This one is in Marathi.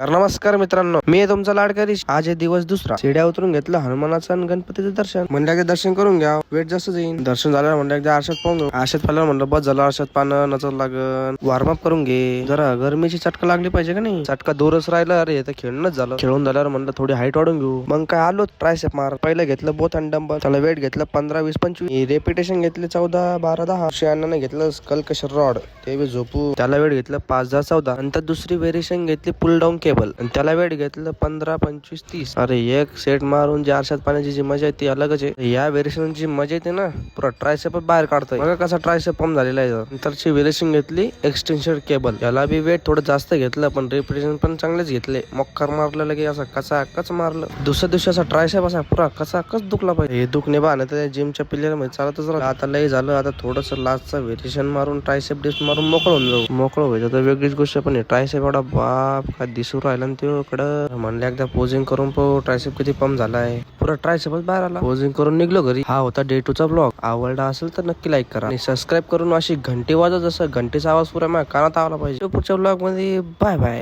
तर नमस्कार मित्रांनो, मी आहे तुमचा लाडकरी. आज आहे दिवस दुसरा. शिड्या उतरून घेतलं हनुमानाचं आणि गणपतीचं दर्शन. म्हणलं एकदा दर्शन करून घ्या, वेट जास्त जाईन. दर्शन झालं म्हणलं एकदा आरशात पाहून घेऊ. आरशात पाहिलं म्हणलं बस झालं, आरशात पानं नचर लागन. वॉर्मअप करून घे जरा, गरमीची चटका लागली पाहिजे का नाही. चटका दूरच राहिला. अरे तर खेळणंच झालं. खेळून झाल्यावर म्हणलं थोडी हाईट वाढून घेऊ. मग काय आलो ट्रायसेप मार. पहिलं घेतलं बोथ आणि डंबल. त्याला वेट घेतलं 15, 20, 25. रेपिटेशन घेतले 14, 12, 10. श्यानाने घेतलं स्कल्कशर रॉड, ते बी झोपू. त्याला वेट घेतलं 5, 10, 14. नंतर दुसरी व्हेरिएशन घेतली पुल डाऊन केबल आणि त्याला वेट घेतलं 15, 25, 30. अरे एक सेट मारून जे आरशात पाण्याची जी मजा आहे ती अलगच आहे. या व्हेरिएशनची मजा येते ना, पुरा ट्रायसेप बाहेर काढतोय. बघा कसा ट्रायसेप पंप झालेला आहे. नंतरची व्हेरिएशन घेतली एक्सटेन्शन केबल. याला बी वेट थोडं जास्त घेतलं, पण रेपिटेशन पण चांगलेच घेतले. मक्कर मारलेलं की असं कच मारलं. दुसऱ्या दिवशी असा ट्रायसेप असा पुरा कच दुखला पाहिजे. हे दुखणे बा ना त्या जिमच्या पिल्लर मध्ये चालतच राहतं. आता लय झालं. आता थोडस लास्टचा व्हेरिएशन मारून ट्रायसेप डिस्ट मारून मोकळं होऊन जाऊ. मोकळं व्हायचं तर वेगळीच गोष्ट, पण ट्रायसेप एवढा बाप काय दिसू राहिला ना तो इकडं. म्हणलं एकदा पोजिंग करून ट्रायसेप किती पंप झालाय. पुरा ट्रायसेपच बाहेर आला. पोजिंग करून निघलो घरी. हा होता डे 2 चा ब्लॉग. आवडला असेल तर नक्की लाईक करा आणि सबस्क्राईब करून अशी घंटी वाजव, जसं घंटीचा आवाज पुरा माझ्या कानात आला पाहिजे. पुढच्या ब्लॉग मध्ये बाय बाय.